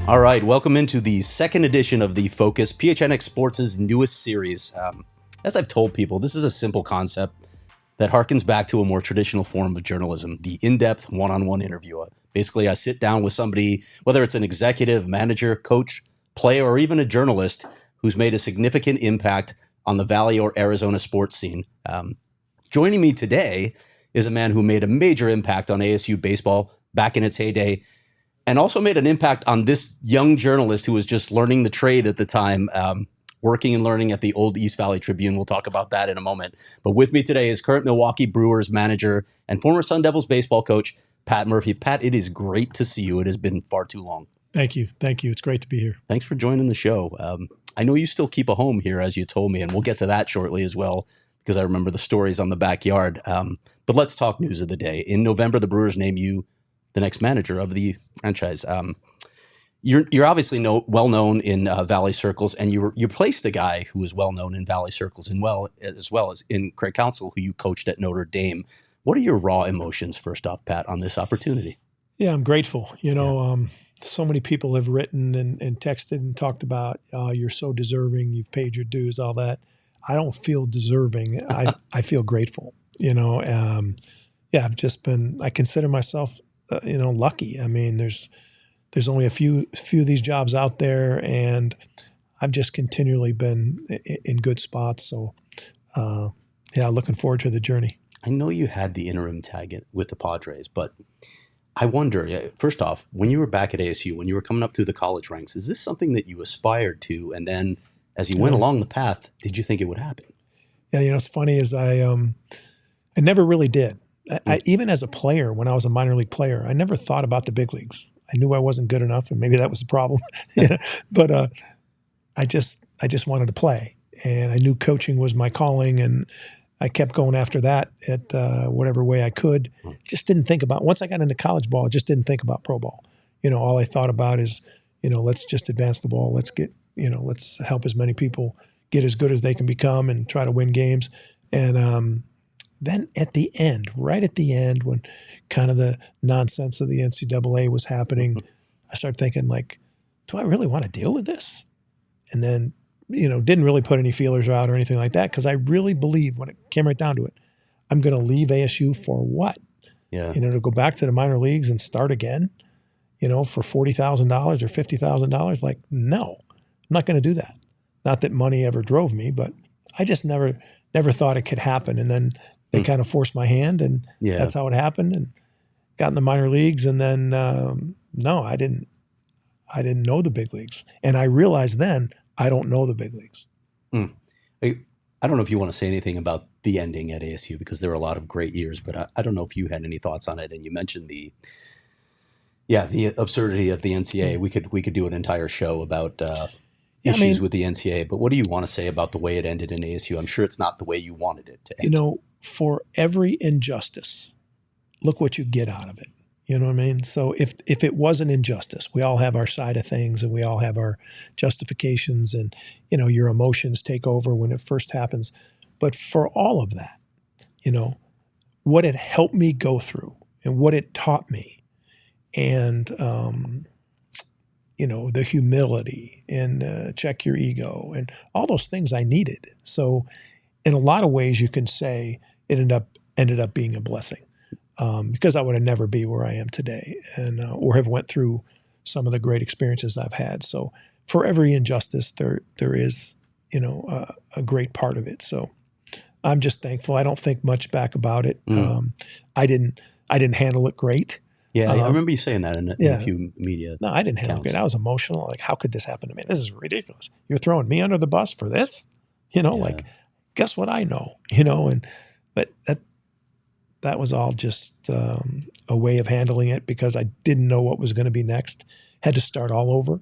All right, welcome into the second edition of The Focus, PHNX Sports' newest series. As I've told people, this is a simple concept that harkens back to a more traditional form of journalism, the in-depth one-on-one interview. Basically, I sit down with somebody, whether it's an executive, manager, coach, player, or even a journalist who's made a significant impact on the Valley or Arizona sports scene. Joining me today is a man who made a major impact on ASU baseball back in its heyday, and also made an impact on this young journalist who was just learning the trade at the time, working and learning at the old East Valley Tribune. We'll talk about that in a moment. But with me today is current Milwaukee Brewers manager and former Sun Devils baseball coach, Pat Murphy. Pat, it is great to see you. It has been far too long. Thank you. Thank you. It's great to be here. Thanks for joining the show. I know you still keep a home here, as you told me, and we'll get to that shortly as well, because I remember the stories on the backyard. But let's talk news of the day. In November, the Brewers name you the next manager of the franchise. You're obviously well known in Valley circles, and you replaced a guy who is well known in Valley circles as well as in Craig Counsell, who you coached at Notre Dame. What are your raw emotions, first off, Pat, on this opportunity? Yeah, I'm grateful. So many people have written and texted and talked about, you're so deserving, you've paid your dues, all that. I don't feel deserving. I feel grateful. I consider myself lucky. I mean, there's only a few of these jobs out there, and I've just continually been in good spots. So, looking forward to the journey. I know you had the interim tag with the Padres, but I wonder, first off, when you were back at ASU, when you were coming up through the college ranks, is this something that you aspired to? And then as you went along the path, did you think it would happen? Yeah, it's funny is I never really did. I, even as a player, when I was a minor league player, I never thought about the big leagues. I knew I wasn't good enough, and maybe that was the problem. But I just wanted to play, and I knew coaching was my calling, and I kept going after that at whatever way I could. Just didn't think about, once I got into college ball, I just didn't think about pro ball. All I thought about is, let's just advance the ball. Let's get, let's help as many people get as good as they can become and try to win games. And then at the end, right at the end, when kind of the nonsense of the NCAA was happening, I started thinking, like, do I really want to deal with this? And then, didn't really put any feelers out or anything like that, because I really believe, when it came right down to it, I'm going to leave ASU for what? Yeah. To go back to the minor leagues and start again, for $40,000 or $50,000? Like, no, I'm not going to do that. Not that money ever drove me, but I just never thought it could happen. And then they kind of forced my hand, and that's how it happened, and got in the minor leagues. And then, no, I didn't know the big leagues. And I realized then I don't know the big leagues. I don't know if you want to say anything about the ending at ASU, because there were a lot of great years, but I don't know if you had any thoughts on it. And you mentioned the absurdity of the NCAA. We could do an entire show about issues with the NCAA, but what do you want to say about the way it ended in ASU? I'm sure it's not the way you wanted it to end. For every injustice, look what you get out of it. You know what I mean? So if it was an injustice, we all have our side of things, and we all have our justifications, and, your emotions take over when it first happens. But for all of that, what it helped me go through and what it taught me, and, the humility and check your ego and all those things I needed. So in a lot of ways, you can say it ended up being a blessing. Because I would have never be where I am today, and or have went through some of the great experiences I've had. So for every injustice, there is, a great part of it. So I'm just thankful. I don't think much back about it. I didn't handle it great. Yeah, I remember you saying that in a few media. No, I didn't handle it great. I was emotional. Like, how could this happen to me? This is ridiculous. You're throwing me under the bus for this? Like, guess what I know? But that was all just a way of handling it because I didn't know what was going to be next. Had to start all over.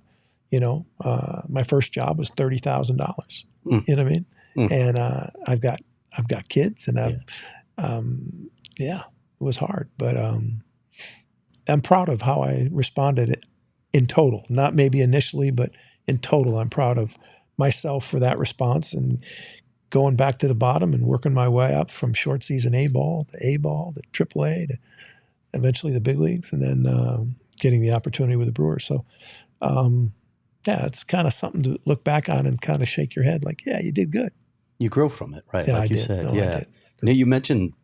My first job was $30,000. Mm. You know what I mean? Mm. And I've got kids, and it was hard, but I'm proud of how I responded in total. Not maybe initially, but in total, I'm proud of myself for that response and going back to the bottom and working my way up from short season A-ball to Triple A to eventually the big leagues, and then getting the opportunity with the Brewers. So, it's kind of something to look back on and kind of shake your head like, yeah, you did good. You grow from it, right? Yeah, Like you did. said. No, Yeah. I did. Now, you mentioned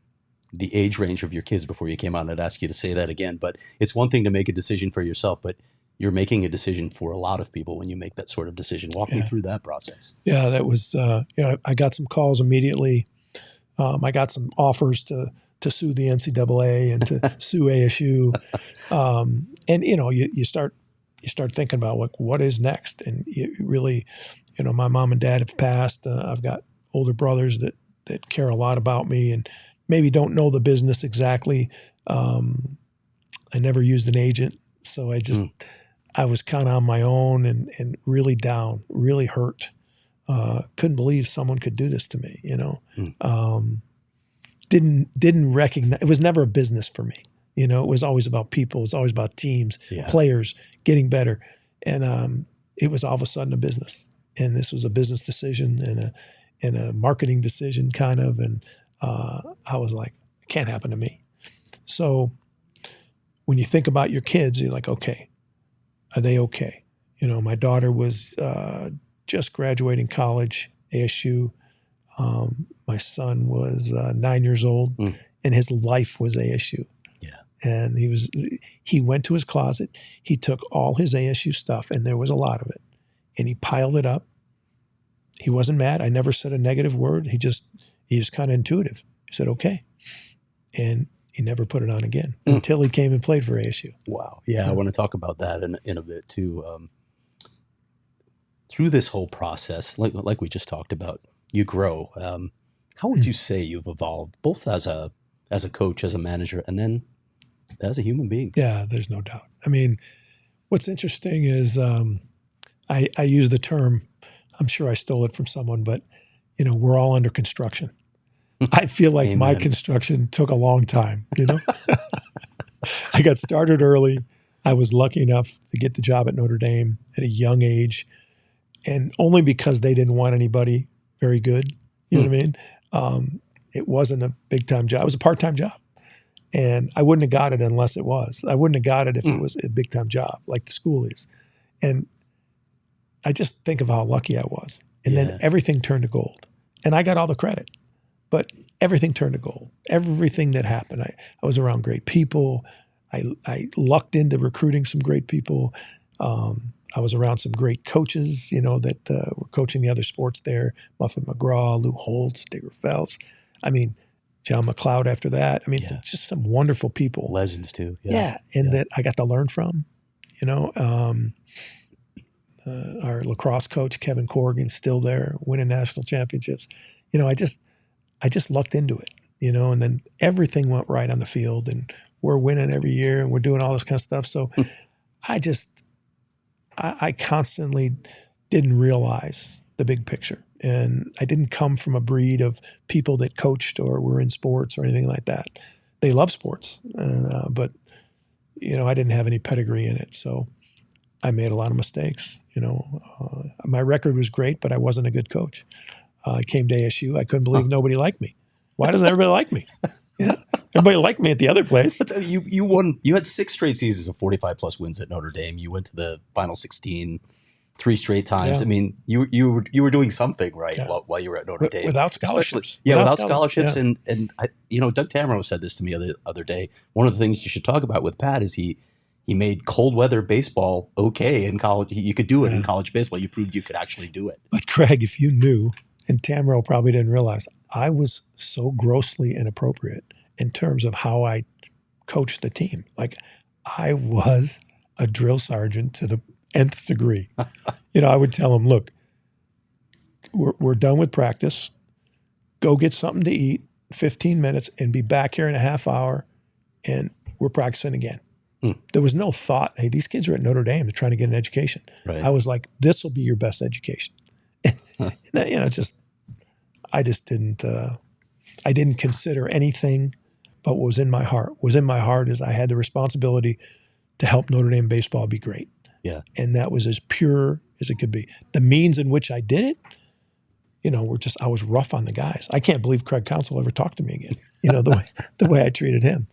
the age range of your kids before you came on. I'd ask you to say that again, but it's one thing to make a decision for yourself, but you're making a decision for a lot of people when you make that sort of decision. Walk me through that process. Yeah, that was, I got some calls immediately. I got some offers to sue the NCAA and to sue ASU. And, you start thinking about like, what is next? And you really, my mom and dad have passed. I've got older brothers that care a lot about me and maybe don't know the business exactly. I never used an agent. So I was kind of on my own and really down, really hurt. Couldn't believe someone could do this to me, Didn't recognize, it was never a business for me. It was always about people. It was always about teams, players, getting better. And it was all of a sudden a business. And this was a business decision and a marketing decision kind of. And I was like, it can't happen to me. So when you think about your kids, you're like, okay, are they okay? My daughter was just graduating college, ASU. My son was 9 years old, and his life was ASU. Yeah. And he went to his closet. He took all his ASU stuff, and there was a lot of it, and he piled it up. He wasn't mad. I never said a negative word. He was kind of intuitive. He said, okay. And he never put it on again until he came and played for ASU. Wow. Yeah, I want to talk about that in a bit too. Through this whole process, like we just talked about, you grow. How would you say you've evolved, both as a coach, as a manager, and then as a human being? Yeah, there's no doubt. I mean, what's interesting is I use the term, I'm sure I stole it from someone, but, we're all under construction. I feel like my construction took a long time, I got started early. I was lucky enough to get the job at Notre Dame at a young age, and only because they didn't want anybody very good. You know what I mean? It wasn't a big-time job. It was a part-time job. And I wouldn't have got it unless it was. I wouldn't have got it if it was a big-time job like the school is. And I just think of how lucky I was. And then everything turned to gold. And I got all the credit. But everything turned to gold. Everything that happened. I was around great people. I lucked into recruiting some great people. I was around some great coaches, that were coaching the other sports there. Muffet McGraw, Lou Holtz, Digger Phelps. I mean, John McLeod after that. I mean, it's just some wonderful people. Legends too. And that I got to learn from, our lacrosse coach, Kevin Corrigan, still there, winning national championships. I just lucked into it, and then everything went right on the field and we're winning every year and we're doing all this kind of stuff. So I constantly didn't realize the big picture. And I didn't come from a breed of people that coached or were in sports or anything like that. They love sports, but, I didn't have any pedigree in it. So I made a lot of mistakes. My record was great, but I wasn't a good coach. I came to ASU. I couldn't believe nobody liked me. Why doesn't everybody like me? Everybody liked me at the other place. You won. You had 6 straight seasons of 45+ wins at Notre Dame. You went to the Final 16 3 straight times. Yeah. I mean, you were doing something right while you were at Notre Dame. Without scholarships. Without scholarships. And I, Doug Tamaro said this to me the other day. One of the things you should talk about with Pat is he made cold weather baseball okay in college. You could do it in college baseball. You proved you could actually do it. But Craig, if you knew, and Tamaro probably didn't realize, I was so grossly inappropriate in terms of how I coached the team. Like, I was a drill sergeant to the nth degree. I would tell them, look, we're done with practice. Go get something to eat, 15 minutes, and be back here in a half hour. And we're practicing again. There was no thought, hey, these kids are at Notre Dame. They're trying to get an education. Right. I was like, this will be your best education. I just didn't, I didn't consider anything but what was in my heart. What was in my heart is I had the responsibility to help Notre Dame baseball be great. Yeah. And that was as pure as it could be. The means in which I did it, I was rough on the guys. I can't believe Craig Counsell ever talked to me again, the way I treated him.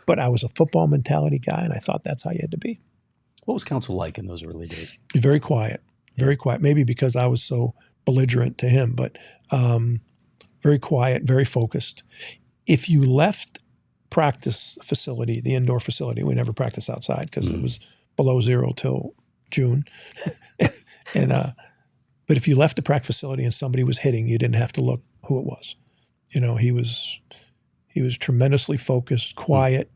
But I was a football mentality guy, and I thought that's how you had to be. What was Counsell like in those early days? Very quiet, very quiet. Maybe because I was so belligerent to him, but very quiet, very focused. If you left practice facility, the indoor facility, we never practiced outside because it was below zero till June. But if you left the practice facility and somebody was hitting, you didn't have to look who it was. He was tremendously focused, quiet.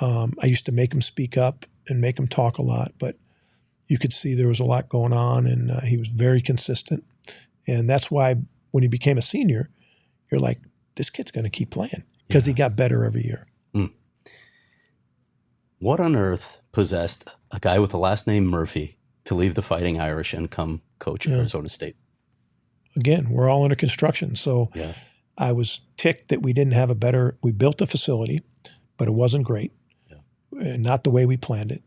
I used to make him speak up and make him talk a lot, but you could see there was a lot going on, and he was very consistent. And that's why when he became a senior, you're like, this kid's going to keep playing because he got better every year. What on earth possessed a guy with the last name Murphy to leave the Fighting Irish and come coach at Arizona State? Again, we're all under construction. So I was ticked that we didn't have we built a facility, but it wasn't great. And not the way we planned it.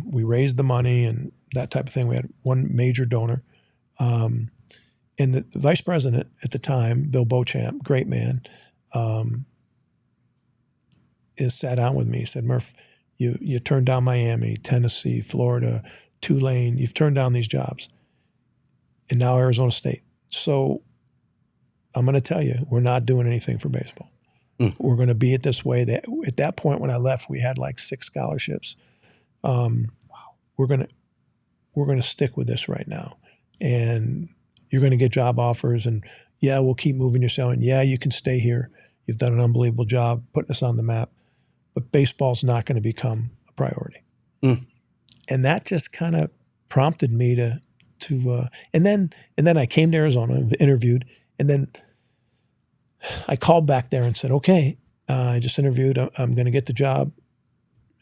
We raised the money and that type of thing. We had one major donor. And the vice president at the time, Bill Beauchamp, great man, sat down with me. He said, Murph, you turned down Miami, Tennessee, Florida, Tulane. You've turned down these jobs. And now Arizona State. So I'm going to tell you, we're not doing anything for baseball. We're going to be it this way. At that point when I left, we had like 6 scholarships. We're going to stick with this right now. And you're going to get job offers. And we'll keep moving your salary. And you can stay here. You've done an unbelievable job putting us on the map. But baseball's not going to become a priority. And that just kind of prompted me to and then I came to Arizona, interviewed, and then I called back there and said, okay, I just interviewed, I'm going to get the job.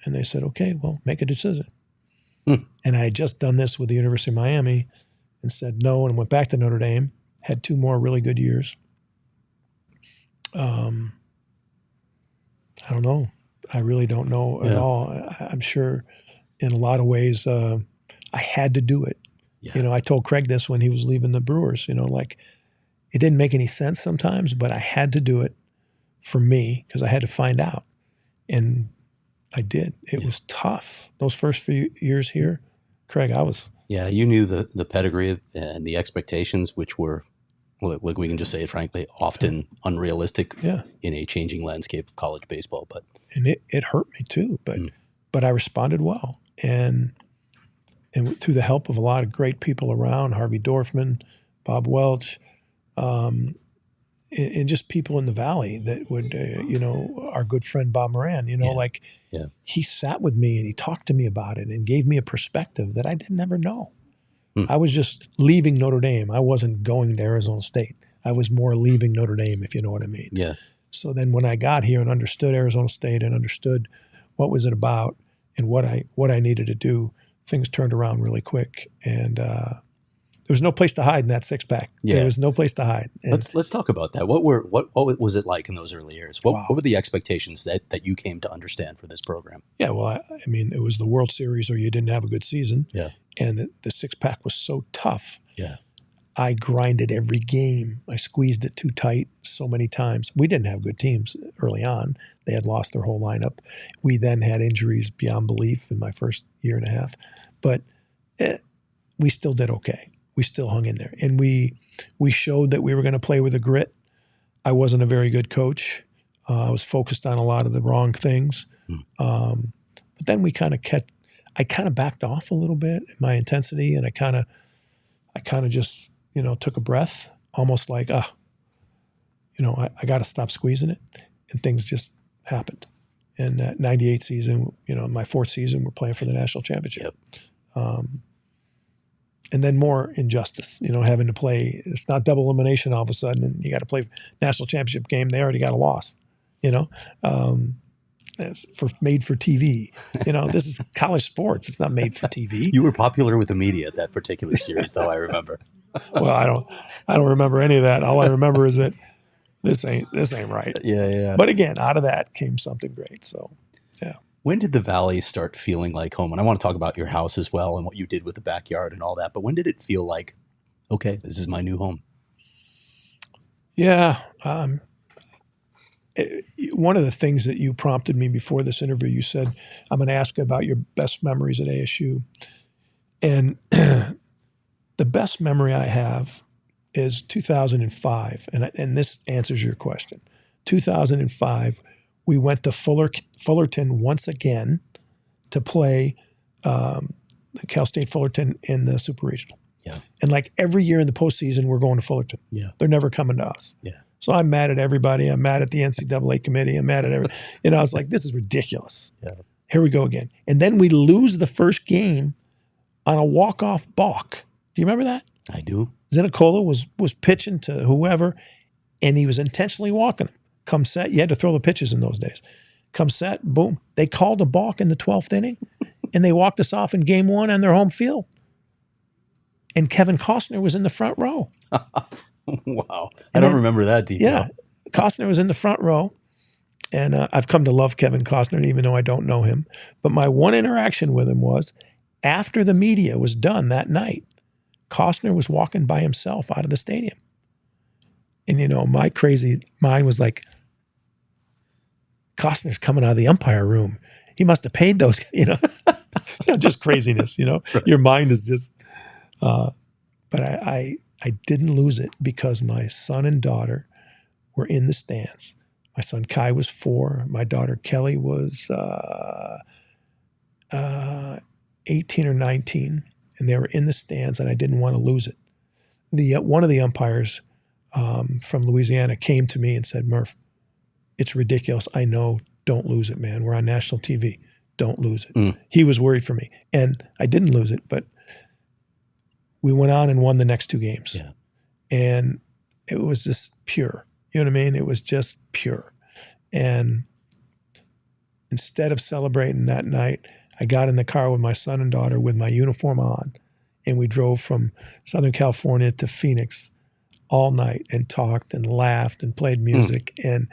And they said, okay, well, make a decision. And I had just done this with the University of Miami and said no, and went back to Notre Dame, had 2 more really good years. I don't know. I really don't know at all. I'm sure in a lot of ways I had to do it. I told Craig this when he was leaving the Brewers, like it didn't make any sense sometimes, but I had to do it for me because I had to find out. And I did. It was tough. Those first few years here, Craig, I was. Yeah, you knew the pedigree and the expectations, which were, like we can just say it frankly, often unrealistic in a changing landscape of college baseball. And it hurt me too, but I responded well. And through the help of a lot of great people around, Harvey Dorfman, Bob Welch, and just people in the Valley that would, our good friend Bob Moran, he sat with me and he talked to me about it and gave me a perspective that I didn't ever know. I was just leaving Notre Dame. I wasn't going to Arizona State. I was more leaving Notre Dame, if you know what I mean. Yeah. So then when I got here and understood Arizona State and understood what was it about and what I needed to do, things turned around really quick. And there was no place to hide in that 6-pack. Yeah. There was no place to hide. And let's talk about that. What was it like in those early years? What were the expectations that you came to understand for this program? Yeah, well, I mean, it was the World Series or you didn't have a good season. Yeah. And the 6-pack was so tough. Yeah. I grinded every game. I squeezed it too tight so many times. We didn't have good teams early on. They had lost their whole lineup. We then had injuries beyond belief in my first year and a half. But we still did okay. We still hung in there. And we showed that we were going to play with a grit. I wasn't a very good coach. I was focused on a lot of the wrong things. But then I kind of backed off a little bit in my intensity, and I kind of just, took a breath, almost like, I got to stop squeezing it. And things just happened. And that 98 season, my 4th season, we're playing for the national championship. Yep. And then more injustice, having to play. It's not double elimination all of a sudden, and you got to play national championship game. They already got a loss, It's made for TV. This is college sports. It's not made for TV. You were popular with the media at that particular series, though, I remember. Well, I don't remember any of that. All I remember is that this ain't right. Yeah. But again, out of that came something great. So, yeah. When did the Valley start feeling like home? And I want to talk about your house as well and what you did with the backyard and all that. But when did it feel like, okay, this is my new home? Yeah. One of the things that you prompted me before this interview, you said, I'm going to ask you about your best memories at ASU. And the best memory I have is 2005. And this answers your question. 2005, we went to Fullerton once again to play Cal State Fullerton in the Super Regional. Yeah. And like every year in the postseason, we're going to Fullerton. Yeah. They're never coming to us. Yeah. So I'm mad at everybody. I'm mad at the NCAA committee. I'm mad at everybody. I was like, this is ridiculous. Yeah. Here we go again. And then we lose the first game on a walk-off balk. Do you remember that? I do. Zinicola was pitching to whoever, and he was intentionally walking him. Come set, you had to throw the pitches in those days. Come set, boom. They called a balk in the 12th inning, and they walked us off in game one on their home field. And Kevin Costner was in the front row. Wow. I don't remember that detail. Yeah. Costner was in the front row. And I've come to love Kevin Costner, even though I don't know him. But my one interaction with him was after the media was done that night, Costner was walking by himself out of the stadium. And, my crazy mind was like, Costner's coming out of the umpire room. He must have paid those, just craziness, Right. Your mind is just, but I didn't lose it because my son and daughter were in the stands. My son Kai was 4. My daughter Kelly was 18 or 19, and they were in the stands, and I didn't want to lose it. One of the umpires from Louisiana came to me and said, Murph, it's ridiculous. I know. Don't lose it, man. We're on national TV. Don't lose it. He was worried for me, and I didn't lose it, but we went on and won the next 2 games. Yeah. And it was just pure. You know what I mean? It was just pure. And instead of celebrating that night, I got in the car with my son and daughter with my uniform on, and we drove from Southern California to Phoenix all night and talked and laughed and played music. And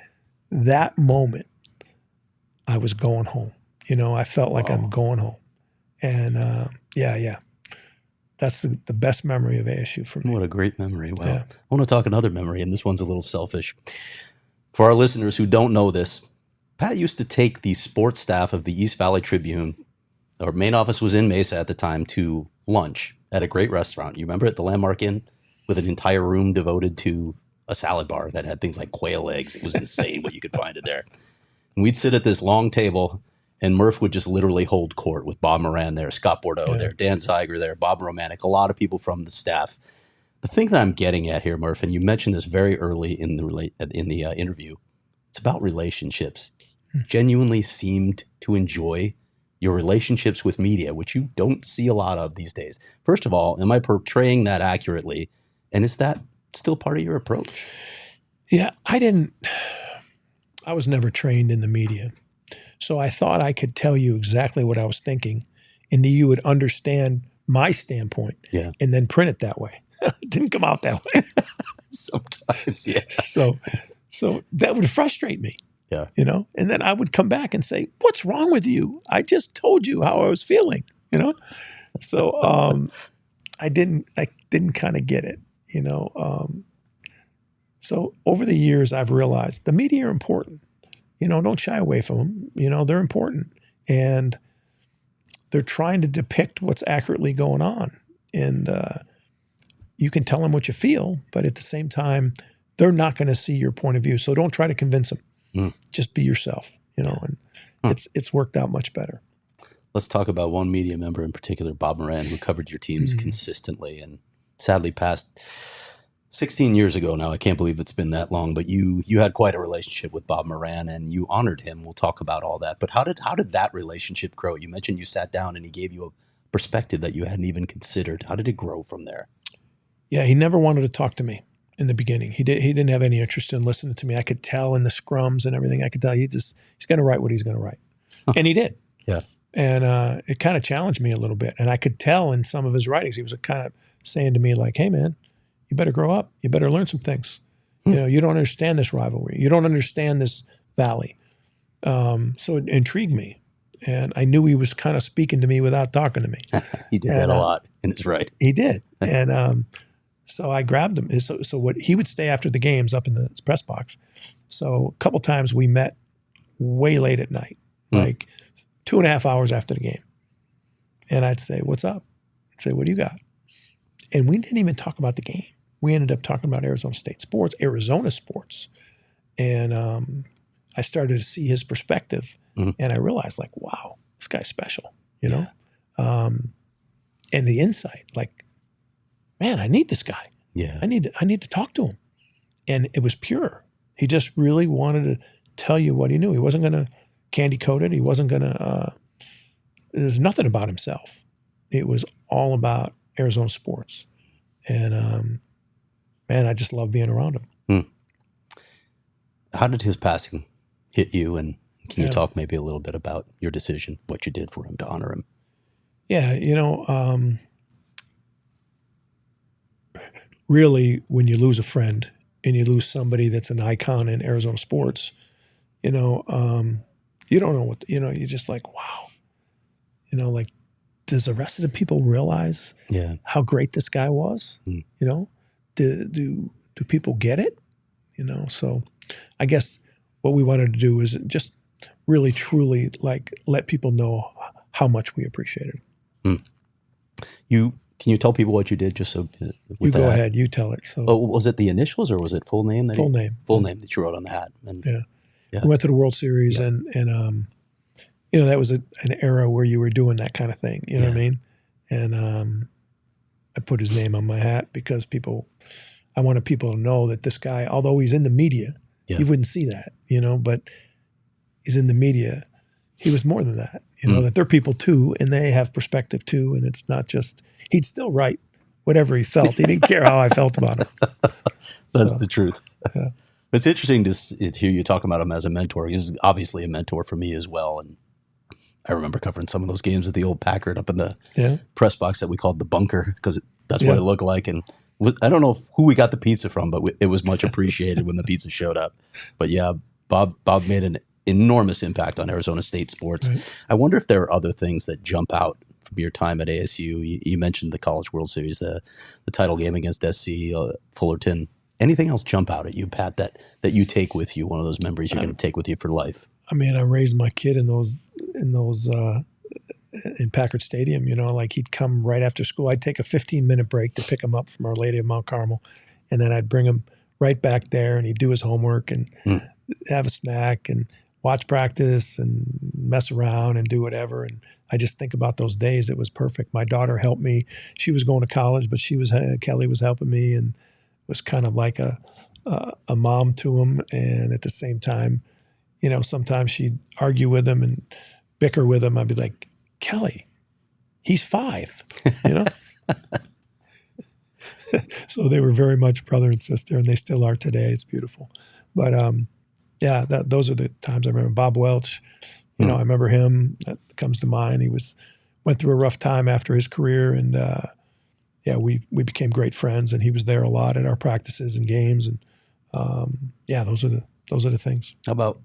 that moment, I was going home. I felt like I'm going home. And yeah. That's the best memory of ASU for me. What a great memory. Wow. Yeah. I want to talk another memory, and this one's a little selfish. For our listeners who don't know this, Pat used to take the sports staff of the East Valley Tribune, our main office was in Mesa at the time, to lunch at a great restaurant. You remember it, the Landmark Inn, with an entire room devoted to a salad bar that had things like quail eggs. It was insane what you could find in there. And we'd sit at this long table, and Murph would just literally hold court with Bob Moran there, Scott Bordeaux there, Dan Zeiger there, Bob Romanek, a lot of people from the staff. The thing that I'm getting at here, Murph, and you mentioned this very early in the interview, it's about relationships. Genuinely seemed to enjoy your relationships with media, which you don't see a lot of these days. First of all, am I portraying that accurately? And is that still part of your approach? Yeah, I was never trained in the media. So I thought I could tell you exactly what I was thinking, and that you would understand my standpoint and then print it that way. It didn't come out that way. Sometimes, yeah. So that would frustrate me. Yeah. And then I would come back and say, what's wrong with you? I just told you how I was feeling, So I didn't kind of get it, So over the years, I've realized the media are important. Don't shy away from them. They're important. And they're trying to depict what's accurately going on. And you can tell them what you feel, but at the same time, they're not going to see your point of view. So don't try to convince them. Just be yourself, and it's worked out much better. Let's talk about one media member in particular, Bob Moran, who covered your teams consistently and sadly passed 16 years ago now. I can't believe it's been that long, but you had quite a relationship with Bob Moran and you honored him. We'll talk about all that. But how did that relationship grow? You mentioned you sat down and he gave you a perspective that you hadn't even considered. How did it grow from there? Yeah, he never wanted to talk to me. in the beginning. He didn't have any interest in listening to me. I could tell in the scrums and everything. I could tell he's going to write what he's going to write. And he did. Yeah. And it kind of challenged me a little bit. And I could tell in some of his writings, he was kind of saying to me like, hey, man, you better grow up. You better learn some things. You know, you don't understand this rivalry. You don't understand this valley. So it intrigued me. And I knew he was kind of speaking to me without talking to me. He did that a lot in his writing. He did. And so I grabbed him. So what he would stay after the games up in the press box. So a couple times we met way late at night, like 2.5 hours after the game. And I'd say, what's up? I'd say, what do you got? And we didn't even talk about the game. We ended up talking about Arizona State sports, Arizona sports. And I started to see his perspective. And I realized, like, wow, this guy's special, you know? And the insight, like, man, I need this guy. Yeah. I need to talk to him. And it was pure. He just really wanted to tell you what he knew. He wasn't going to candy coat it. He wasn't going to, there's nothing about himself. It was all about Arizona sports. And, man, I just love being around him. How did his passing hit you? And can you talk maybe a little bit about your decision, what you did for him to honor him? Yeah, you know, really, when you lose a friend and you lose somebody that's an icon in Arizona sports, you know, you don't know what, you know, you're just like, wow. You know, like, does the rest of the people realize how great this guy was? You know, do people get it? You know, so I guess what we wanted to do is just really, truly, like, let people know how much we appreciated it. Can you tell people what you did just so you go ahead, you tell it. So, was it the initials or was it full name? Full name. Full name that you wrote on the hat. And, we went to the World Series and you know, that was an era where you were doing that kind of thing. You know what I mean? And I put his name on my hat because I wanted people to know that this guy, although he's in the media, you wouldn't see that, you know, but he's in the media. He was more than that, you know, that they're people too, and they have perspective too. And it's not just, he'd still write whatever he felt. He didn't care how I felt about him. That's the truth. Yeah. It's interesting to hear you talk about him as a mentor. He's obviously a mentor for me as well. And I remember covering some of those games at the old Packard up in the press box that we called the bunker because that's what it looked like. And I don't know who we got the pizza from, but it was much appreciated when the pizza showed up. But yeah, Bob made an enormous impact on Arizona State sports. Right. I wonder if there are other things that jump out from your time at ASU. You mentioned the College World Series, the title game against SC, Fullerton. Anything else jump out at you, Pat, that you take with you, one of those memories you're going to take with you for life? I mean, I raised my kid in Packard Stadium, you know, like he'd come right after school. I'd take a 15-minute break to pick him up from Our Lady of Mount Carmel, and then I'd bring him right back there, and he'd do his homework and have a snack and watch practice and mess around and do whatever. And I just think about those days. It was perfect. My daughter helped me. She was going to college, but Kelly was helping me and was kind of like a mom to him. And at the same time, you know, sometimes she'd argue with him and bicker with him. I'd be like, Kelly, he's 5, you know? So they were very much brother and sister, and they still are today. It's beautiful. But yeah, those are the times I remember. Bob Welch, you know, I remember him. That comes to mind. He went through a rough time after his career, and we became great friends. And he was there a lot at our practices and games. And those are the things. How about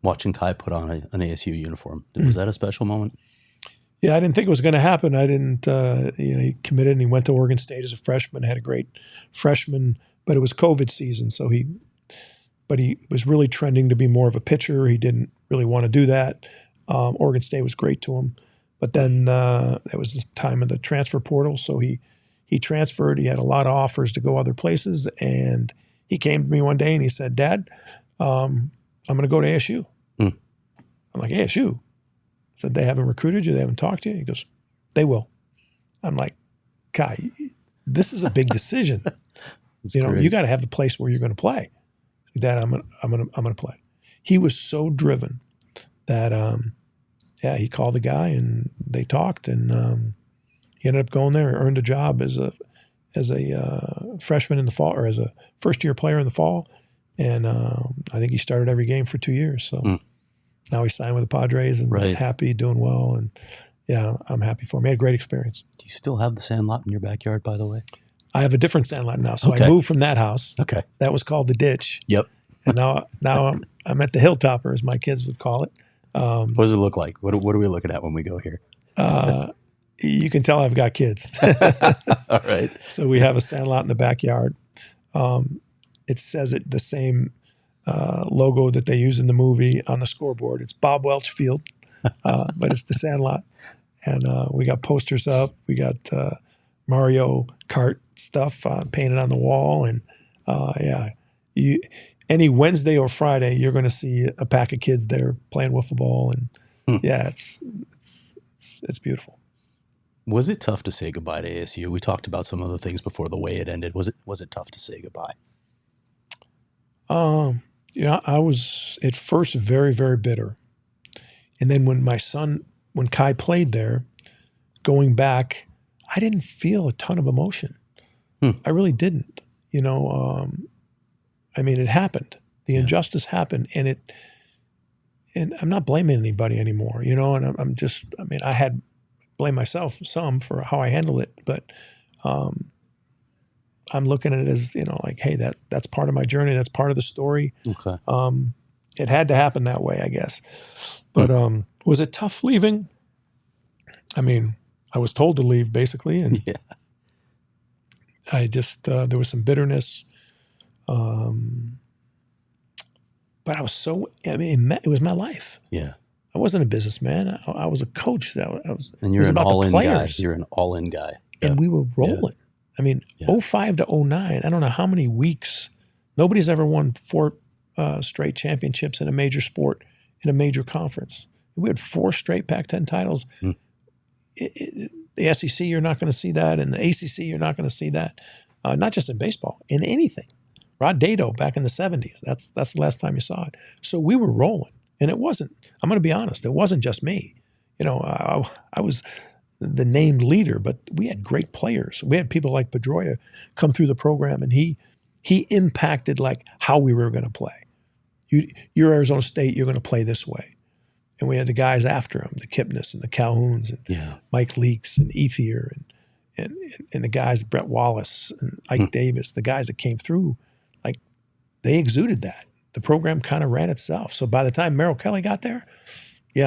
watching Kai put on an ASU uniform? Was that a special moment? Yeah, I didn't think it was going to happen. I didn't, he committed and he went to Oregon State as a freshman, had a great freshman, but it was COVID season. So he was really trending to be more of a pitcher. He didn't really want to do that. Oregon State was great to him. But then it was the time of the transfer portal. So he transferred. He had a lot of offers to go other places. And he came to me one day and he said, Dad, I'm going to go to ASU. I'm like, ASU? I said, they haven't recruited you? They haven't talked to you? He goes, they will. I'm like, Kai, this is a big decision. You know, you got to have the place where you're going to play. Dad, I'm going to play. He was so driven that, he called the guy and they talked, and he ended up going there and earned a job as as a freshman in the fall, or as a first-year player in the fall. And I think he started every game for 2 years. So now he signed with the Padres and happy, doing well. And yeah, I'm happy for him. He had a great experience. Do you still have the sandlot in your backyard, by the way? I have a different sandlot now. So I moved from that house. Okay. That was called the ditch. Yep. And now I'm at the hilltopper, as my kids would call it. What does it look like? What are we looking at when we go here? You can tell I've got kids. All right. So we have a sandlot in the backyard. It says it the same logo that they use in the movie on the scoreboard. It's Bob Welch Field, but it's the sandlot. And we got posters up. We got Mario Kart stuff painted on the wall. And any Wednesday or Friday, you're going to see a pack of kids there playing wiffle ball. And it's beautiful. Was it tough to say goodbye to ASU? We talked about some of the things before the way it ended. Was it tough to say goodbye? I was at first very, very bitter. And then when Kai played there, going back, I didn't feel a ton of emotion. I really didn't. I mean, it happened. The injustice happened, and I'm not blaming anybody anymore, and I had blame myself some for how I handled it, but I'm looking at it as, like, hey, that's part of my journey. That's part of the story. Okay. It had to happen that way, I guess. But was it tough leaving? I mean, I was told to leave basically, and I just there was some bitterness. But I was it was my life. Yeah. I wasn't a businessman. I was a coach. And you're an all-in guy. You're an all-in guy. And we were rolling. Yeah. I mean, 05 to 09, I don't know how many weeks. Nobody's ever won 4 straight championships in a major sport, in a major conference. We had 4 straight Pac-10 titles. The SEC, you're not going to see that. And the ACC, you're not going to see that. Not just in baseball, in anything. Rod Dado back in the 70s. That's the last time you saw it. So we were rolling. And it wasn't, I'm going to be honest, it wasn't just me. I was the named leader, but we had great players. We had people like Pedroia come through the program, and he impacted like how we were going to play. You're Arizona State, you're going to play this way. And we had the guys after him, the Kipnis and the Calhouns and Mike Leaks and Ethier and the guys, Brett Wallace and Ike Davis, the guys that came through, like they exuded that. The program kind of ran itself. So by the time Merrill Kelly got there, this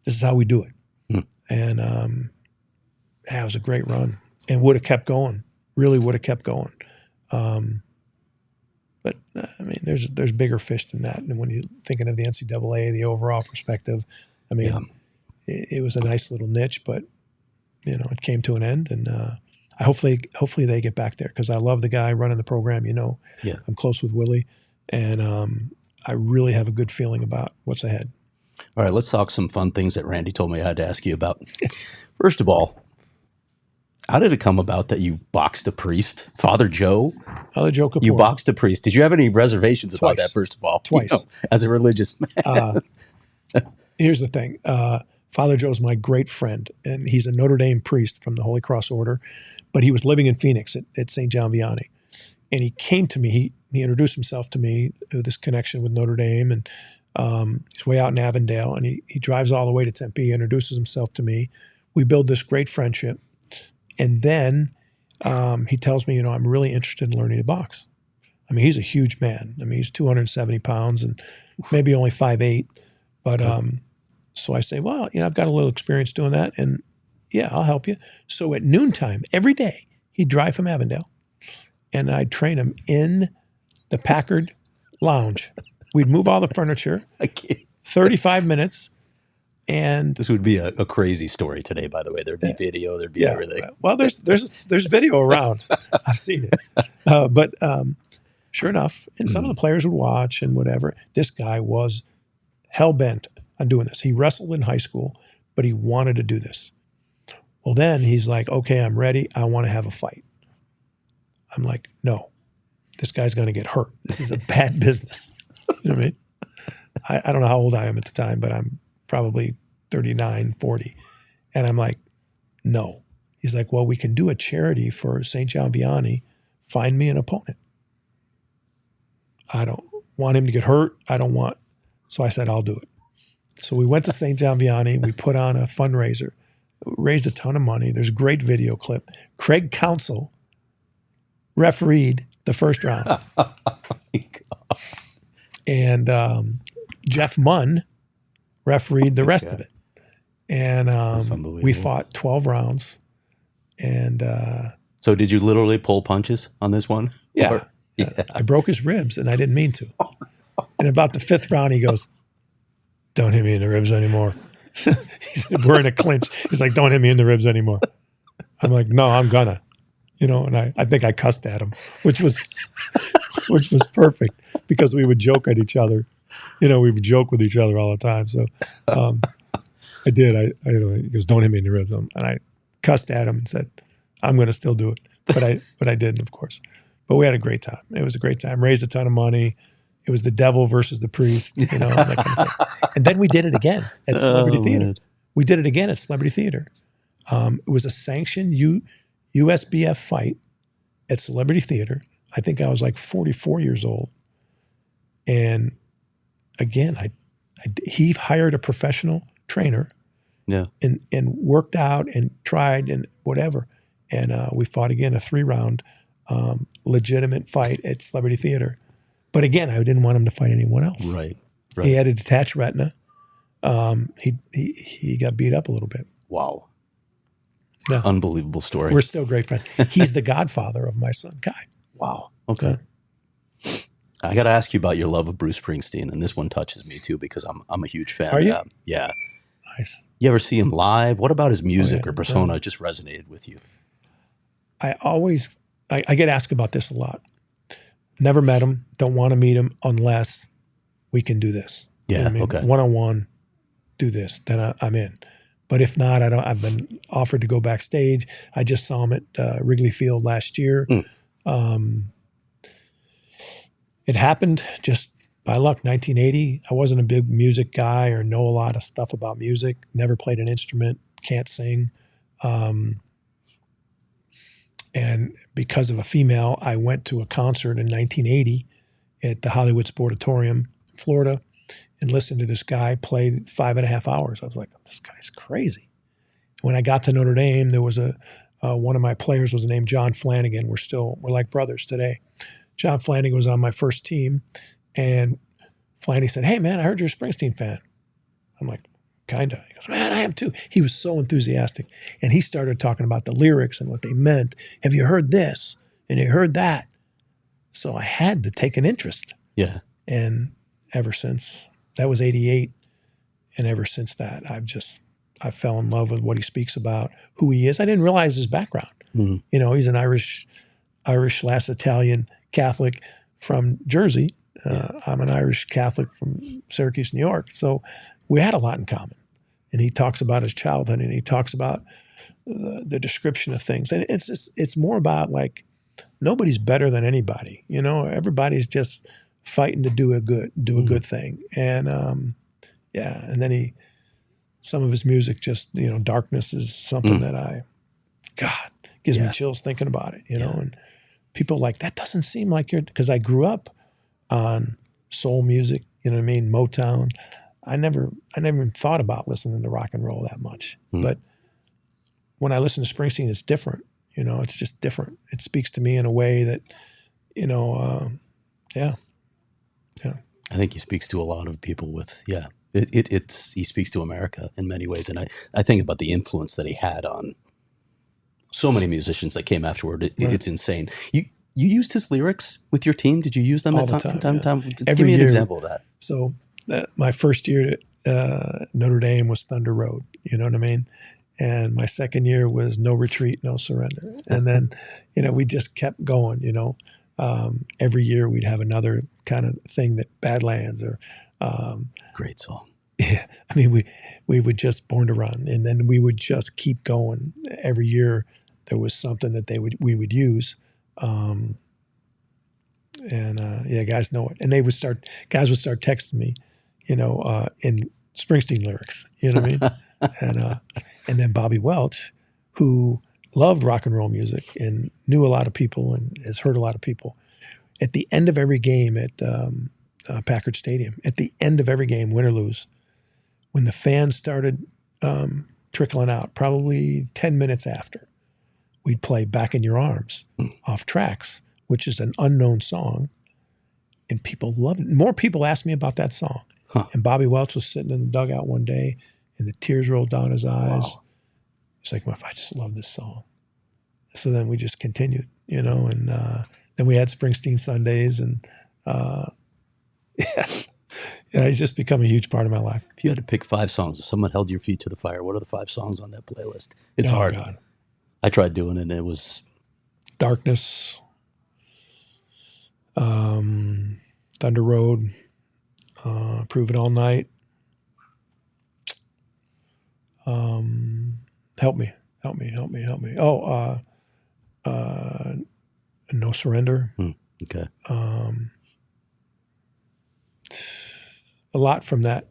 is how we do it. And it was a great run and would have kept going, really would have kept going. But I mean, there's bigger fish than that. And when you're thinking of the NCAA, the overall perspective, I mean, it was a nice little niche, but it came to an end. And hopefully they get back there, because I love the guy running the program. I'm close with Willie. And I really have a good feeling about what's ahead. All right, let's talk some fun things that Randy told me I had to ask you about. First of all, how did it come about that you boxed a priest, Father Joe? Father Joe Kapoor. You boxed a priest. Did you have any reservations about that, first of all? Twice. As a religious man. Here's the thing. Father Joe's my great friend, and he's a Notre Dame priest from the Holy Cross Order, but he was living in Phoenix at St. John Vianney. And he came to me, he introduced himself to me, this connection with Notre Dame, and he's way out in Avondale, and he drives all the way to Tempe, he introduces himself to me. We build this great friendship. And then he tells me, I'm really interested in learning to box. I mean, he's a huge man. I mean, he's 270 pounds and maybe only 5'8". But so I say, well, I've got a little experience doing that, and I'll help you. So at noontime, every day, he'd drive from Avondale, and I'd train him in the Packard lounge. We'd move all the furniture, 35 minutes. And this would be a crazy story today, by the way. There'd be video, there'd be everything. Well, there's video around. I've seen it. But sure enough, and some of the players would watch and whatever. This guy was hell-bent on doing this. He wrestled in high school, but he wanted to do this. Well, then he's like, okay, I'm ready. I want to have a fight. I'm like, no, this guy's going to get hurt. This is a bad business. You know what I mean? I don't know how old I am at the time, but I'm probably 39, 40. And I'm like, no, He's like, well, we can do a charity for St. John Vianney. Find me an opponent. I don't want him to get hurt. So I said, I'll do it. So we went to St. John Vianney. We put on a fundraiser, raised a ton of money. There's a great video clip. Craig Counsell refereed the first round. And Jeff Munn refereed the rest of it. And we fought 12 rounds. And so did you literally pull punches on this one? Yeah. Yeah. I broke his ribs, and I didn't mean to. And about the 5th round, he goes, don't hit me in the ribs anymore. He said, we're in a clinch. He's like, don't hit me in the ribs anymore. I'm like, no, I'm gonna. And I think I cussed at him, which was perfect because we would joke at each other. We would joke with each other all the time. So I did. He goes, don't hit me in the ribs. And I cussed at him and said, I'm going to still do it. But I didn't, of course. But we had a great time. It was a great time. Raised a ton of money. It was the devil versus the priest, that kind of thing. And then we did it again at Celebrity Theater. Man. We did it again at Celebrity Theater. It was a sanctioned USBF fight at Celebrity Theater. I think I was like 44 years old. And again, he hired a professional trainer. Yeah. And worked out and tried and whatever. And we fought again, a 3-round legitimate fight at Celebrity Theater. But again, I didn't want him to fight anyone else. Right. He had a detached retina. He got beat up a little bit. Wow. Yeah. Unbelievable story. We're still great friends. He's the godfather of my son, Kai. Wow. Okay. I got to ask you about your love of Bruce Springsteen, and this one touches me too because I'm a huge fan. Are you? Yeah. Nice. You ever see him live? What about his music or persona just resonated with you? I get asked about this a lot. Never met him. Don't want to meet him unless we can do this. Yeah. Okay. One-on-one, do this. Then I'm in. But if not, I've been offered to go backstage. I just saw him at Wrigley Field last year. It happened just by luck. 1980. I wasn't a big music guy or know a lot of stuff about music. Never played an instrument. Can't sing. And because of a female, I went to a concert in 1980 at the Hollywood Sportatorium, Florida, and listened to this guy play 5.5 hours. I was like, this guy's crazy. When I got to Notre Dame, there was one of my players was named John Flanagan. We're like brothers today. John Flanagan was on my first team, and Flanagan said, hey, man, I heard you're a Springsteen fan. I'm like, kinda. He goes, man, I am too. He was so enthusiastic. And he started talking about the lyrics and what they meant. Have you heard this? And you heard that? So I had to take an interest. Yeah. And ever since, that was 88. And ever since that, I fell in love with what he speaks about, who he is. I didn't realize his background. Mm-hmm. He's an Irish / Italian Catholic from Jersey. I'm an Irish Catholic from Syracuse, New York. So we had a lot in common. And he talks about his childhood, and he talks about the description of things. And it's more about like nobody's better than anybody. Everybody's just fighting to do a good thing. And and then some of his music just darkness is something that gives me chills thinking about it. And people are like, that doesn't seem like because I grew up on soul music. You know what I mean? Motown. I never even thought about listening to rock and roll that much. But when I listen to Springsteen, it's different. It's just different. It speaks to me in a way that, yeah. I think he speaks to a lot of people with, he speaks to America in many ways. And I think about the influence that he had on so many musicians that came afterward. It's insane. You used his lyrics with your team? Did you use them all from time to time? Give me an example of that. So my first year at Notre Dame was Thunder Road. You know what I mean? And my second year was No Retreat, No Surrender. And then, we just kept going, every year we'd have another kind of thing that Badlands or. Great song. Yeah. I mean, we would just Born to Run, and then we would just keep going. Every year there was something that we would use. Guys know it. And guys would start texting me, in Springsteen lyrics, you know what I mean? And then Bobby Welch, who loved rock and roll music and knew a lot of people and has heard a lot of people. At the end of every game at Packard Stadium, at the end of every game, win or lose, when the fans started trickling out, probably 10 minutes after, we'd play Back in Your Arms off Tracks, which is an unknown song, and people loved it. More people asked me about that song. Huh. And Bobby Welch was sitting in the dugout one day, and the tears rolled down his eyes. Wow. He's like, I just love this song. So then we just continued, you know, and then we had Springsteen Sundays, and yeah, he's just become a huge part of my life. If you had to pick 5 songs, if someone held your feet to the fire, what are the 5 songs on that playlist? It's hard. God. I tried doing it, and it was Darkness, Thunder Road, Prove It All Night. Help me. Oh, No Surrender. Okay. A lot from that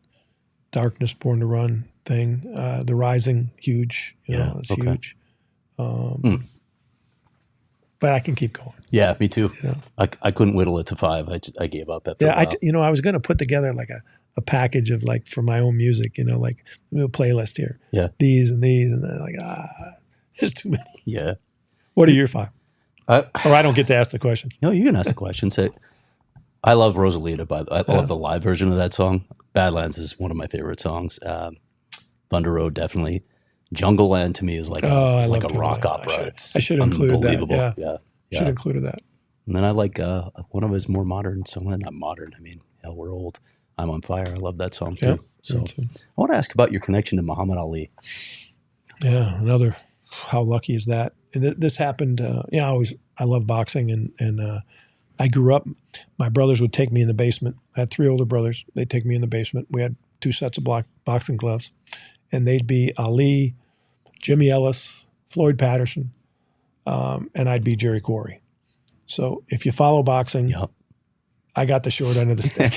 Darkness, Born to Run thing. The Rising, huge. You know, it's huge. But I can keep going. Yeah, me too. You know? I couldn't whittle it to 5. I gave up after a while. I was going to put together like a package of like for my own music, you know, like a playlist here. Yeah. These and these, and then like, there's too many. Yeah. What are your 5? Or I don't get to ask the questions. No, you can ask the question. Say, I love Rosalita. I love the live version of that song. Badlands is one of my favorite songs. Thunder Road, definitely. Jungle Land to me is like a rock opera. I should have included that. Yeah. Should have included that. And then I like one of his more modern songs. Not modern. I mean, hell, we're old. I'm on Fire. I love that song too. Yeah, so I want to ask about your connection to Muhammad Ali. Yeah, another. How lucky is that? And this happened. I love boxing, and I grew up. My brothers would take me in the basement. I had 3 older brothers. They'd take me in the basement. We had 2 sets of boxing gloves, and they'd be Ali, Jimmy Ellis, Floyd Patterson, and I'd be Jerry Quarry. So if you follow boxing, I got the short end of the stick.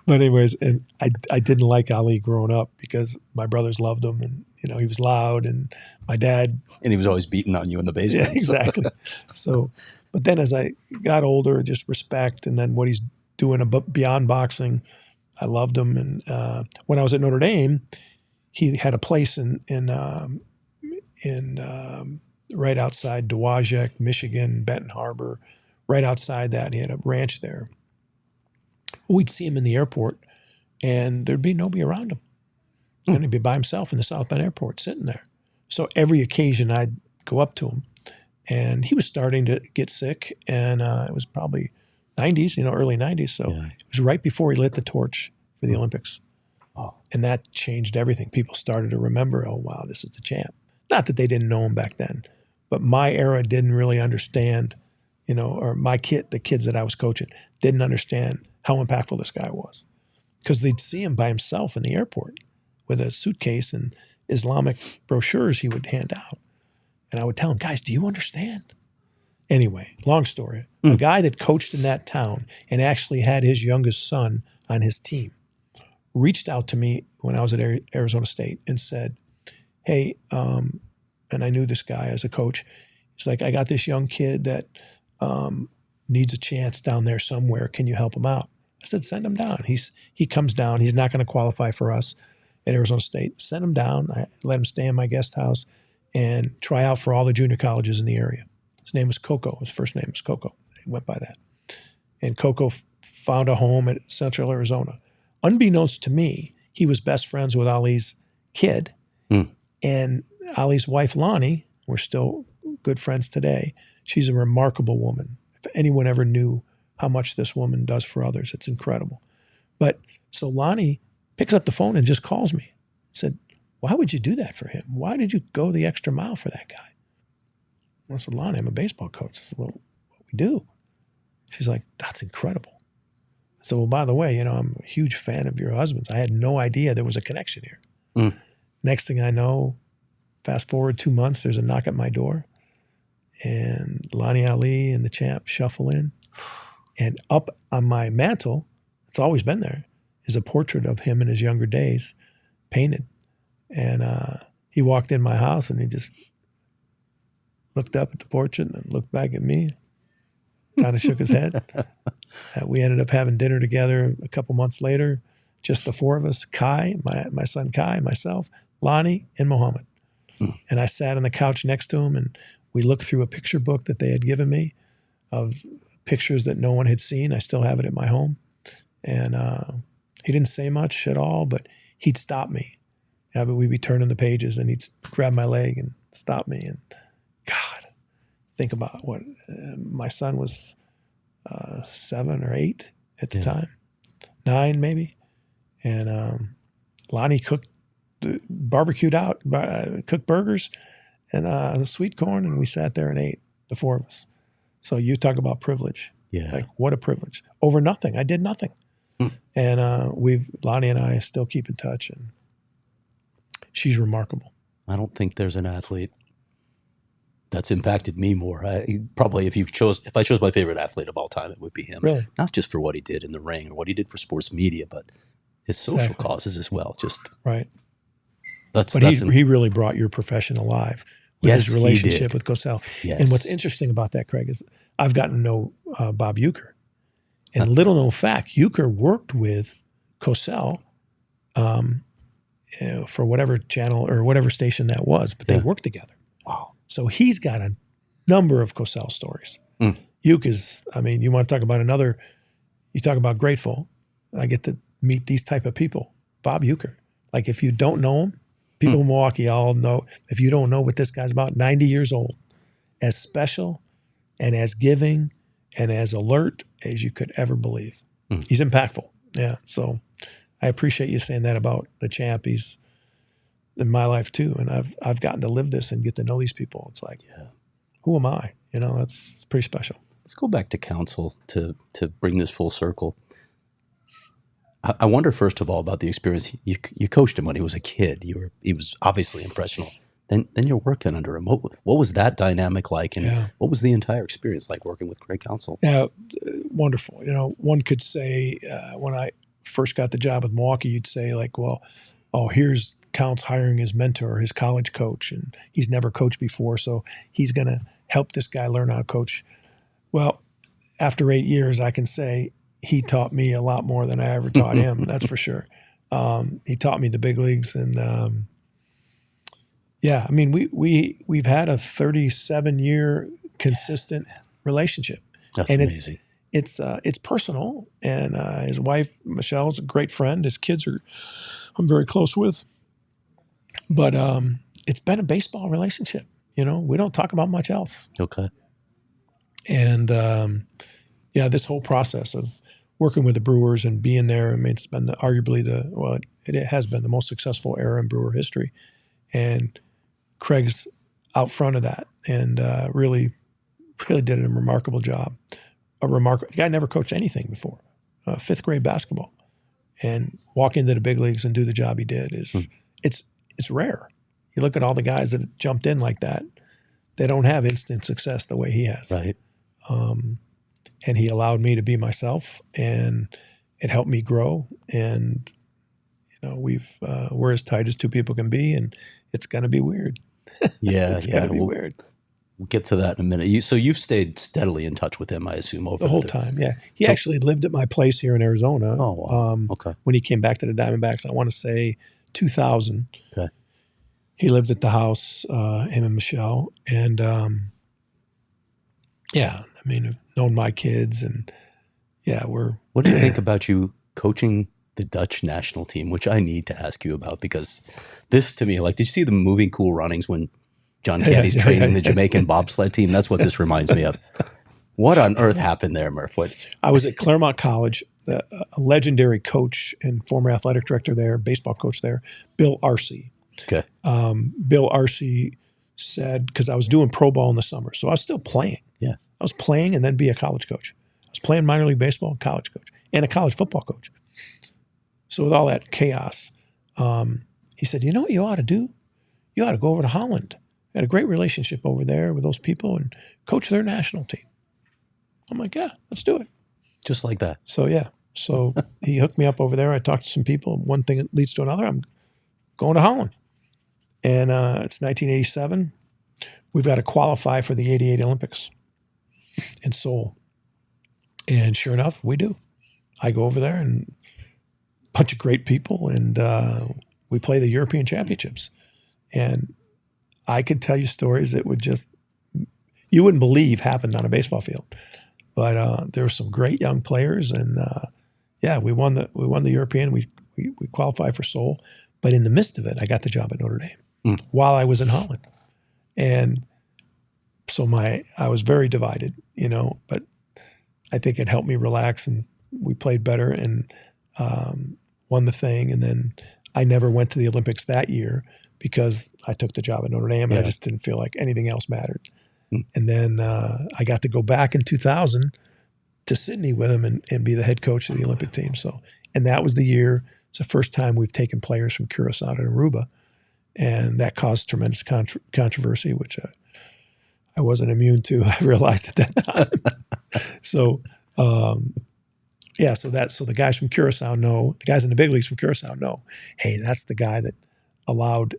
But anyways, and I didn't like Ali growing up because my brothers loved him, and you know he was loud, and my dad, and he was always beating on you in the basement. Yeah, exactly. So, but then as I got older, just respect, and then what he's doing beyond boxing, I loved him. And when I was at Notre Dame, he had a place in right outside Dowagiac, Michigan, Benton Harbor. Right outside that, he had a ranch there. We'd see him in the airport, and there'd be nobody around him. And he'd be by himself in the South Bend airport, sitting there. So every occasion, I'd go up to him, and he was starting to get sick, and it was probably 90s, early 90s. So it was right before he lit the torch for the Olympics. Oh. And that changed everything. People started to remember, oh, wow, this is the champ. Not that they didn't know him back then, but my era didn't really understand, or the kids that I was coaching didn't understand how impactful this guy was, because they'd see him by himself in the airport with a suitcase and Islamic brochures he would hand out. And I would tell him, guys, do you understand? Anyway, long story. A guy that coached in that town and actually had his youngest son on his team reached out to me when I was at Arizona State and said, hey, and I knew this guy as a coach. He's like, I got this young kid that needs a chance down there somewhere. Can you help him out? I said, send him down. He comes down. He's not going to qualify for us at Arizona State. Send him down. I let him stay in my guest house and try out for all the junior colleges in the area. His name was Coco. His first name was Coco. He went by that. And Coco found a home at Central Arizona. Unbeknownst to me, he was best friends with Ali's kid. And Ali's wife, Lonnie, we're still good friends today. She's a remarkable woman. If anyone ever knew how much this woman does for others, it's incredible. But so Lonnie picks up the phone and just calls me. Said, why would you do that for him? Why did you go the extra mile for that guy? I said, Lonnie, I'm a baseball coach. I said, well, what we do? She's like, that's incredible. I said, well, by the way, I'm a huge fan of your husband's. I had no idea there was a connection here. Next thing I know, fast forward 2 months, there's a knock at my door. And Lonnie Ali and the champ shuffle in. And up on my mantle, it's always been there, is a portrait of him in his younger days, painted. And he walked in my house and he just looked up at the portrait and looked back at me, kind of shook his head. We ended up having dinner together a couple months later, just the four of us, Kai, my son Kai, myself, Lonnie, and Mohammed. And I sat on the couch next to him and we looked through a picture book that they had given me of pictures that no one had seen. I still have it at my home. And he didn't say much at all, but he'd stop me. Yeah, but we'd be turning the pages and he'd grab my leg and stop me. And God, think about what my son was 7 or 8 at the time, 9 maybe. And Lonnie cooked, barbecued out, cooked burgers and sweet corn, and we sat there and ate, the four of us. So you talk about privilege. Yeah. Like, what a privilege. Over nothing. I did nothing. And Lonnie and I still keep in touch, and she's remarkable. I don't think there's an athlete that's impacted me more. Probably if I chose my favorite athlete of all time, it would be him. Really? Not just for what he did in the ring or what he did for sports media, but his social causes as well. Just right. But he really brought your profession alive with his relationship with Cosell. Yes. And what's interesting about that, Craig, is I've gotten to know Bob Uecker. And little known fact, Uecker worked with Cosell for whatever channel or whatever station that was, but they worked together. Wow. So he's got a number of Cosell stories. Uecker is, I mean, you want to talk about you talk about grateful. I get to meet these type of people. Bob Uecker. Like, if you don't know him, people in Milwaukee all know, if you don't know what this guy's about, 90 years old, as special and as giving and as alert as you could ever believe. He's impactful. Yeah. So I appreciate you saying that about the champ. He's in my life too. And I've gotten to live this and get to know these people. It's like, who am I? You know, that's pretty special. Let's go back to counsel to bring this full circle. I wonder, first of all, about the experience. You coached him when he was a kid. He was obviously impressionable. Then you're working under him. What was that dynamic like, and what was the entire experience like working with Craig Counsell? Yeah, wonderful. You know, one could say when I first got the job with Milwaukee, you'd say like, well, here's Counts hiring his mentor, his college coach, and he's never coached before, so he's going to help this guy learn how to coach. Well, after 8 years, I can say he taught me a lot more than I ever taught him. That's for sure. He taught me the big leagues, and I mean, we've had a 37-year consistent relationship. That's and amazing. It's personal, and his wife Michelle's a great friend. His kids I'm very close with, but it's been a baseball relationship. You know, we don't talk about much else. Okay. And this whole process of working with the Brewers and being there, I mean, it's been it has been the most successful era in Brewer history, and Craig's out front of that, and really did a remarkable job. The guy never coached anything before, 5th grade basketball, and walk into the big leagues and do the job he did it's rare. You look at all the guys that jumped in like that; they don't have instant success the way he has. Right. And he allowed me to be myself, and it helped me grow. And you know, we're as tight as two people can be, and it's going to be weird. It's going to be weird. We'll get to that in a minute. So you've stayed steadily in touch with him, I assume, over the whole time. Yeah, he actually lived at my place here in Arizona. Oh, wow. Okay. When he came back to the Diamondbacks, I want to say 2000. Okay. He lived at the house, him and Michelle, and I mean, I've known my kids, and we're. What do you think about you coaching the Dutch national team, which I need to ask you about, because this to me, like, did you see the movie Cool Runnings when John Candy's training the Jamaican bobsled team? That's what this reminds me of. What on earth happened there, Murph? I was at Claremont College, a legendary coach and former athletic director there, baseball coach there, Bill Arce. Okay. Bill Arce said, because I was doing pro ball in the summer, so I was still playing. Yeah. I was playing and then be a college coach. I was playing minor league baseball, college coach, and a college football coach. So with all that chaos, he said, you know what you ought to do? You ought to go over to Holland. I had a great relationship over there with those people and coach their national team. I'm like, yeah, let's do it. Just like that. So, So he hooked me up over there. I talked to some people. One thing leads to another. I'm going to Holland. And it's 1987. We've got to qualify for the 88 Olympics in Seoul. And sure enough, we do. I go over there and a bunch of great people, and we play the European Championships. And I could tell you stories that would just, you wouldn't believe happened on a baseball field. But there were some great young players, and we won the European. We qualified for Seoul, but in the midst of it, I got the job at Notre Dame while I was in Holland, and so I was very divided, But I think it helped me relax, and we played better and won the thing. And then I never went to the Olympics that year because I took the job at Notre Dame, and I just didn't feel like anything else mattered. And then I got to go back in 2000 to Sydney with him and be the head coach of the Olympic team. And that was the year. It's the first time we've taken players from Curacao to Aruba, and that caused tremendous controversy, which I wasn't immune to. I realized at that time. So the guys from Curacao know, the guys in the big leagues from Curacao know, hey, that's the guy that allowed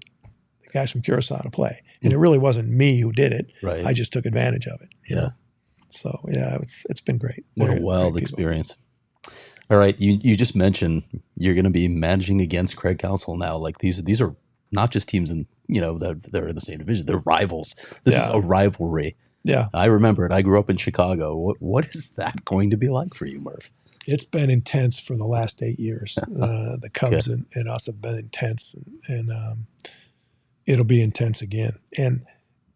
the guys from Curacao to play. And it really wasn't me who did it. Right. I just took advantage of it. Yeah. So it's been great. What a wild experience. All right, you just mentioned you're going to be managing against Craig Counsell now. Like these are not just teams that they're in the same division; they're rivals. This is a rivalry. Yeah, I remember it. I grew up in Chicago. What is that going to be like for you, Murph? It's been intense for the last 8 years. The Cubs and us have been intense, and it'll be intense again. And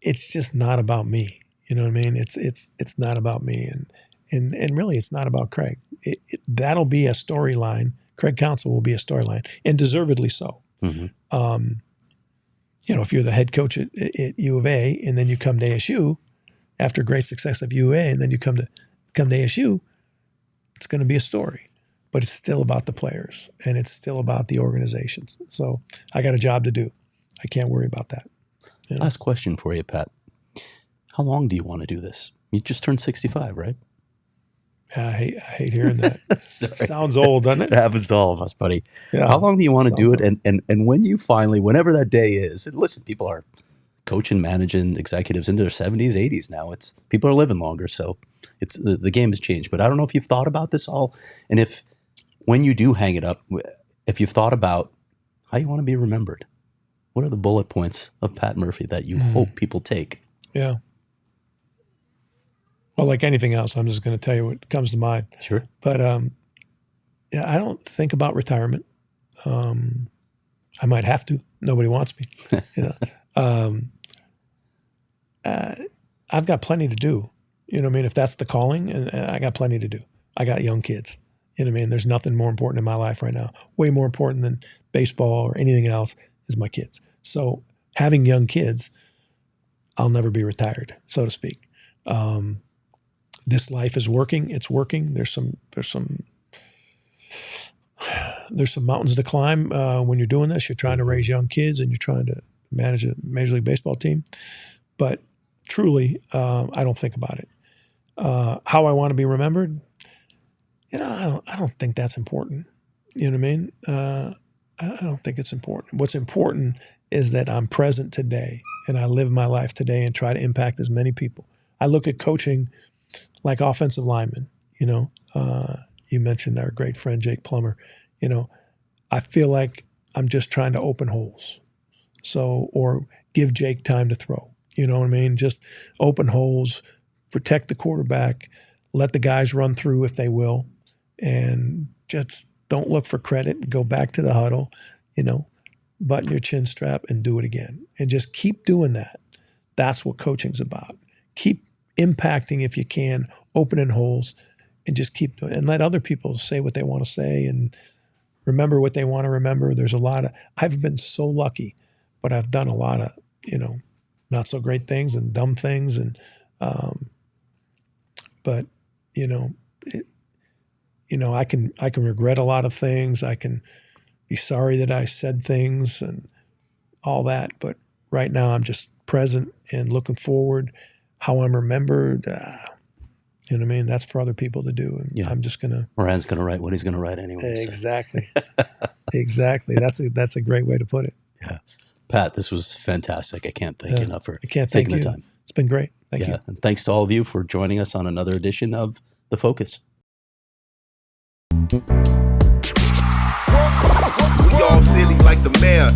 it's just not about me. You know what I mean? It's not about me, and really, it's not about Craig. That'll be a storyline. Craig Counsell will be a storyline, and deservedly so. Mm-hmm. If you're the head coach at U of A, and then you come to ASU after great success of U of A, and then you come to ASU, it's going to be a story. But it's still about the players, and it's still about the organizations. So I got a job to do. I can't worry about that. Last question for you, Pat. How long do you want to do this? You just turned 65, right? I hate hearing that. Sounds old, doesn't it? It happens to all of us, buddy. Yeah. How long do you want to do it? And when you finally, whenever that day is, and listen, people are coaching, managing executives into their 70s, 80s now. People are living longer, so it's the game has changed. But I don't know if you've thought about this all, and if when you do hang it up, if you've thought about how you want to be remembered. What are the bullet points of Pat Murphy that you hope people take? Yeah. Well, like anything else, I'm just going to tell you what comes to mind. Sure. But I don't think about retirement. I might have to. Nobody wants me. I've got plenty to do. You know what I mean? If that's the calling, and I got plenty to do. I got young kids. You know what I mean? There's nothing more important in my life right now. Way more important than baseball or anything else is my kids. So having young kids, I'll never be retired, so to speak. This life is working. It's working. There's some mountains to climb when you're doing this. You're trying to raise young kids and you're trying to manage a Major League Baseball team. But truly, I don't think about it. How I want to be remembered, I don't think that's important. You know what I mean? I don't think it's important. What's important is that I'm present today and I live my life today and try to impact as many people. I look at coaching like offensive linemen. You mentioned our great friend Jake Plummer. I feel like I'm just trying to open holes. Or give Jake time to throw. You know what I mean? Just open holes, protect the quarterback, let the guys run through if they will, and just don't look for credit. Go back to the huddle, button your chin strap and do it again. And just keep doing that. That's what coaching's about. Keep impacting if you can, opening holes, and just keep doing it. And let other people say what they want to say and remember what they want to remember. There's I've been so lucky, but I've done a lot of, not so great things and dumb things. And, I can regret a lot of things. I can be sorry that I said things and all that. But right now I'm just present and looking forward, how I'm remembered. You know what I mean? That's for other people to do. And I'm just going to. Moran's going to write what he's going to write anyway. Exactly. So. Exactly. That's a great way to put it. Yeah. Pat, this was fantastic. I can't thank you enough for I can't thank taking you. the time. It's been great. Thank you. And thanks to all of you for joining us on another edition of The Focus. We all silly like the mayor.